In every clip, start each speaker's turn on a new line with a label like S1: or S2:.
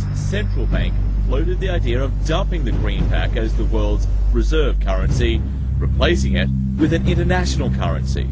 S1: Chinese central bank floated the idea of dumping the greenback as the world's reserve currency, replacing it with an international currency.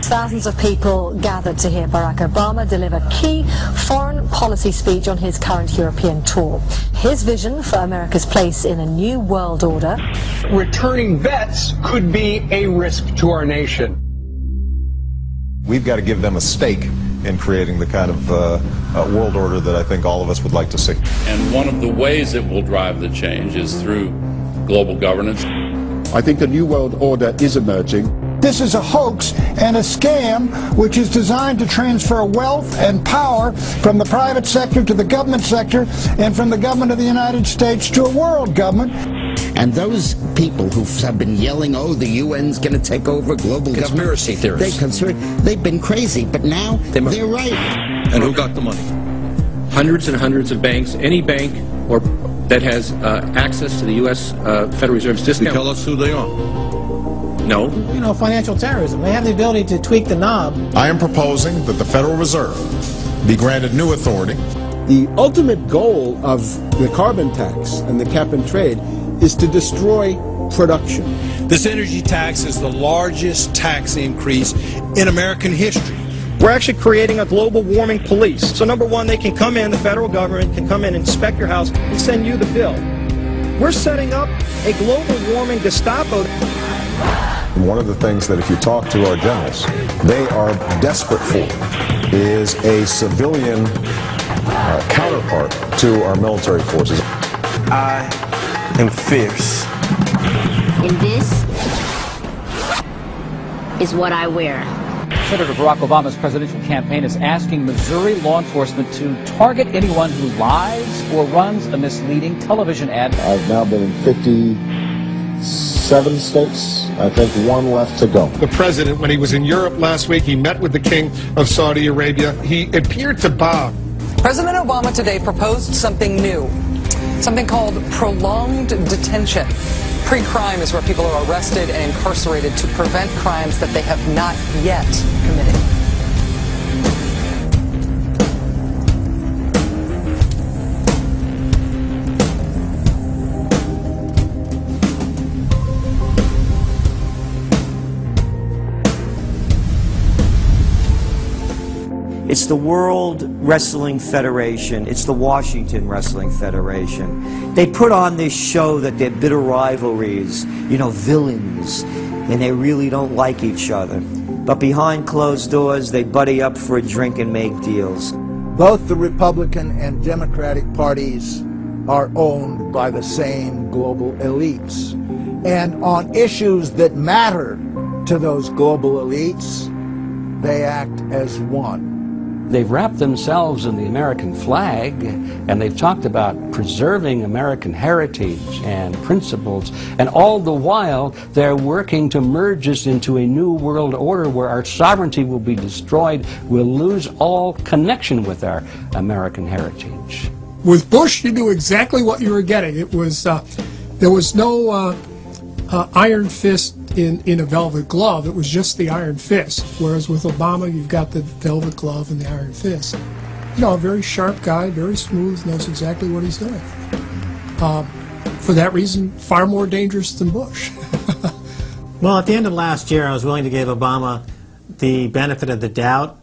S2: Thousands of people gathered to hear Barack Obama deliver key foreign policy speech on his current European tour. His vision for America's place in a new world order.
S3: Returning vets could be a risk to our nation.
S4: We've got to give them a stake in creating the kind of world order that I think all of us would like to see.
S5: And one of the ways it will drive the change is through global governance.
S6: I think a new world order is emerging.
S7: This is a hoax and a scam which is designed to transfer wealth and power from the private sector to the government sector and from the government of the United States to a world government.
S8: And those people who have been yelling, oh, the UN's going to take over global
S9: conspiracy
S8: government.
S9: Theorists.
S8: They've been crazy, but now they're right.
S9: And who got the money? Hundreds and hundreds of banks. Any bank or that has access to the U.S. Federal Reserve's discount.
S5: You tell us who they are.
S9: No.
S10: You know, financial terrorism. They have the ability to tweak the knob.
S4: I am proposing that the Federal Reserve be granted new authority.
S6: The ultimate goal of the carbon tax and the cap and trade is to destroy production.
S11: This energy tax is the largest tax increase in American history.
S12: We're actually creating a global warming police. So number one, they can come in, the federal government can come in and inspect your house and send you the bill. We're setting up a global warming Gestapo.
S4: One of the things that if you talk to our generals, they are desperate for is a civilian counterpart to our military forces.
S13: I am fierce.
S14: And this is what I wear.
S15: Senator Barack Obama's presidential campaign is asking Missouri law enforcement to target anyone who lies or runs a misleading television ad.
S6: I've now been in 57 states. I think one left to go.
S16: The president, when he was in Europe last week, he met with the King of Saudi Arabia. He appeared to bow.
S17: President Obama today proposed something new, something called prolonged detention. Pre-crime is where people are arrested and incarcerated to prevent crimes that they have not yet committed.
S18: It's the World Wrestling Federation. It's the Washington Wrestling Federation. They put on this show that they're bitter rivalries, you know, villains, and they really don't like each other. But behind closed doors, they buddy up for a drink and make deals.
S7: Both the Republican and Democratic parties are owned by the same global elites. And on issues that matter to those global elites, they act as one.
S19: They've wrapped themselves in the American flag, and they've talked about preserving American heritage and principles, and all the while they're working to merge us into a new world order where our sovereignty will be destroyed. We'll lose all connection with our American heritage.
S20: With Bush, you knew exactly what you were getting. It was there was no iron fist in a velvet glove. It was just the iron fist. Whereas with Obama, you've got the velvet glove and the iron fist. You know, a very sharp guy, very smooth, knows exactly what he's doing. For that reason, far more dangerous than Bush.
S10: Well, at the end of last year, I was willing to give Obama the benefit of the doubt.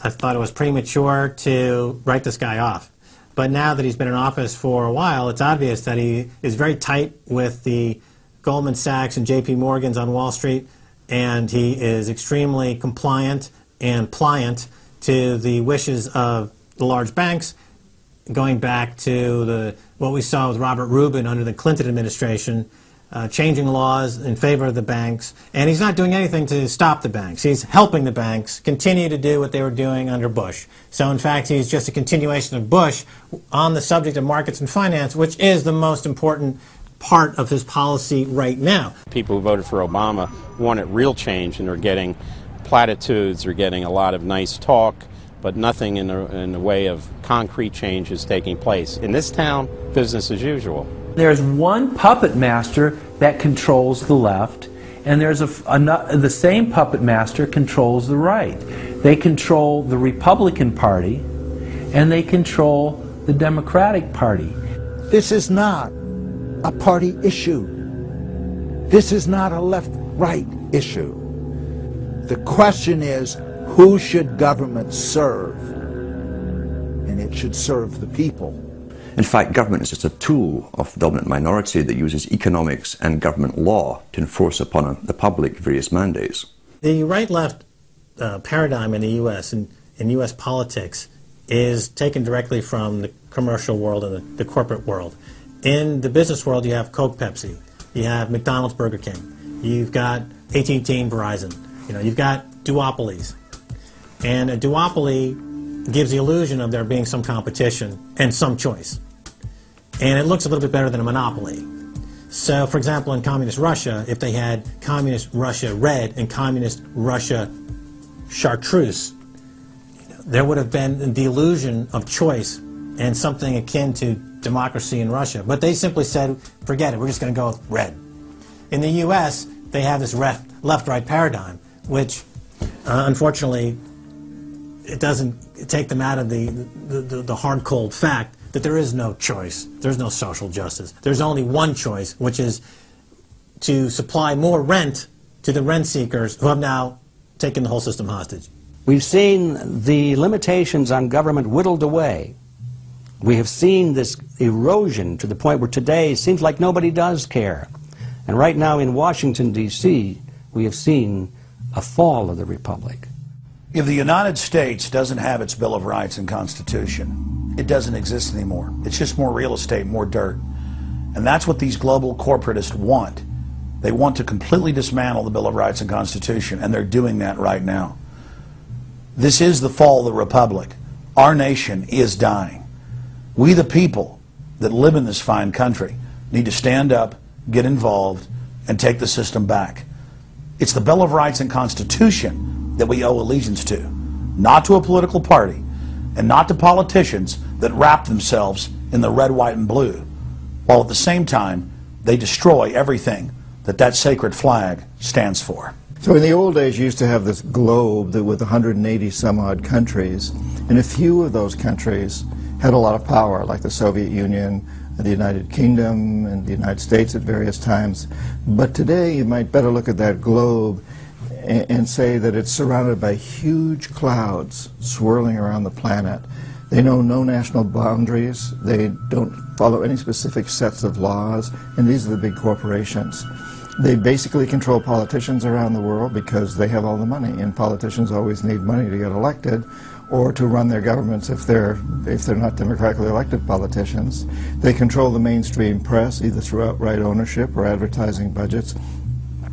S10: I thought it was premature to write this guy off. But now that he's been in office for a while, it's obvious that he is very tight with the Goldman Sachs and J.P. Morgan's on Wall Street, and he is extremely compliant and pliant to the wishes of the large banks, going back to what we saw with Robert Rubin under the Clinton administration, changing laws in favor of the banks, and he's not doing anything to stop the banks. He's helping the banks continue to do what they were doing under Bush. So in fact, he's just a continuation of Bush on the subject of markets and finance, which is the most important part of his policy right now.
S21: People who voted for Obama wanted real change, and they're getting platitudes, they're getting a lot of nice talk, but nothing in the way of concrete change is taking place. In this town, business as usual.
S22: There's one puppet master that controls the left, and there's the same puppet master controls the right. They control the Republican Party, and they control the Democratic Party.
S7: This is not a party issue. This is not a left-right issue. The question is, who should government serve? And it should serve the people.
S1: In fact, government is just a tool of the dominant minority that uses economics and government law to enforce upon the public various mandates.
S10: The right-left paradigm in the U.S. and in U.S. politics is taken directly from the commercial world and the corporate world. In the business world, you have Coke, Pepsi. You have McDonald's, Burger King. You've got AT&T and Verizon. You've got duopolies. And a duopoly gives the illusion of there being some competition and some choice. And it looks a little bit better than a monopoly. So, for example, in Communist Russia, if they had Communist Russia Red and Communist Russia Chartreuse, there would have been the illusion of choice and something akin to democracy in Russia. But they simply said, forget it, we're just going to go with red. In the U.S., they have this left-right paradigm, which, unfortunately, it doesn't take them out of the hard, cold fact that there is no choice. There's no social justice. There's only one choice, which is to supply more rent to the rent seekers who have now taken the whole system hostage.
S19: We've seen the limitations on government whittled away. We have seen this erosion to the point where today it seems like nobody does care. And right now in Washington, D.C., we have seen a fall of the republic.
S2: If the United States doesn't have its Bill of Rights and Constitution, it doesn't exist anymore. It's just more real estate, more dirt. And that's what these global corporatists want. They want to completely dismantle the Bill of Rights and Constitution, and they're doing that right now. This is the fall of the republic. Our nation is dying. We, the people that live in this fine country, need to stand up, get involved, and take the system back. It's the Bill of Rights and Constitution that we owe allegiance to, not to a political party, and not to politicians that wrap themselves in the red, white, and blue, while at the same time they destroy everything that that sacred flag stands for.
S6: So in the old days, you used to have this globe that with 180 some odd countries, and a few of those countries had a lot of power, like the Soviet Union, the United Kingdom, and the United States at various times. But today, you might better look at that globe and say that it's surrounded by huge clouds swirling around the planet. They know no national boundaries. They don't follow any specific sets of laws, and these are the big corporations. They basically control politicians around the world because they have all the money, and politicians always need money to get elected or to run their governments if they're not democratically elected politicians. They control the mainstream press, either through outright ownership or advertising budgets.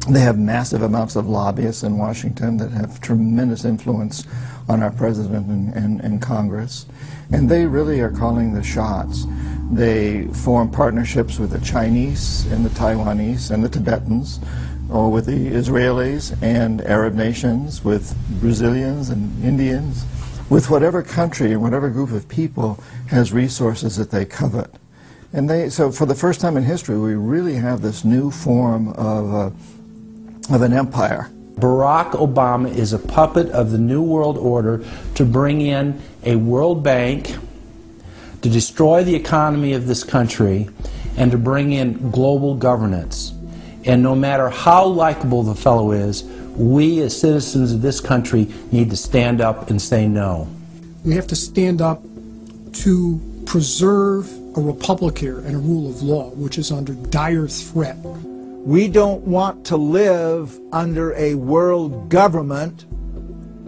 S6: They have massive amounts of lobbyists in Washington that have tremendous influence on our president and Congress. And they really are calling the shots. They form partnerships with the Chinese and the Taiwanese and the Tibetans, or with the Israelis and Arab nations, with Brazilians and Indians, with whatever country and whatever group of people has resources that they covet. And so for the first time in history, we really have this new form of an empire.
S22: Barack Obama is a puppet of the New World Order to bring in a World Bank, to destroy the economy of this country, and to bring in global governance. And no matter how likable the fellow is, we as citizens of this country need to stand up and say no.
S20: We have to stand up to preserve a republic here and a rule of law, which is under dire threat.
S7: We don't want to live under a world government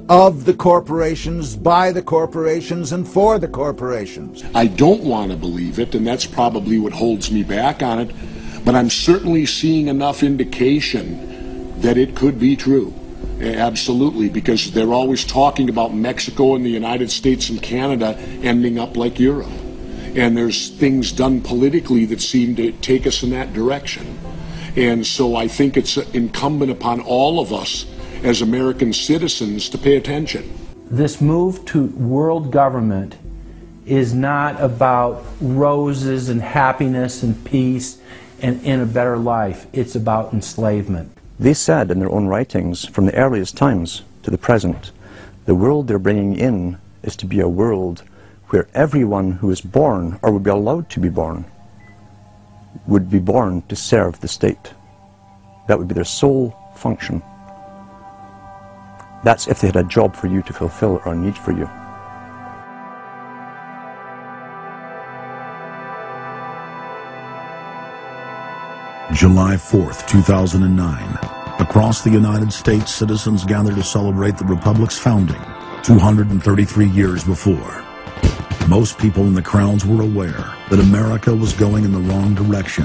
S7: of the corporations, by the corporations, and for the corporations.
S23: I don't want to believe it, and that's probably what holds me back on it, but I'm certainly seeing enough indication that it could be true. Absolutely, because they're always talking about Mexico and the United States and Canada ending up like Europe. And there's things done politically that seem to take us in that direction. And so I think it's incumbent upon all of us as American citizens to pay attention.
S22: This move to world government is not about roses and happiness and peace and in a better life. It's about enslavement.
S1: They said in their own writings, from the earliest times to the present, the world they're bringing in is to be a world where everyone who is born, or would be allowed to be born, would be born to serve the state. That would be their sole function. That's if they had a job for you to fulfill or a need for you.
S3: July 4th, 2009. Across the United States, citizens gathered to celebrate the Republic's founding 233 years before. Most people in the crowds were aware that America was going in the wrong direction,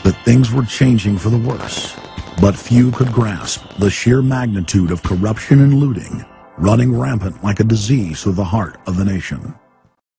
S3: that things were changing for the worse. But few could grasp the sheer magnitude of corruption and looting running rampant like a disease through the heart of the nation.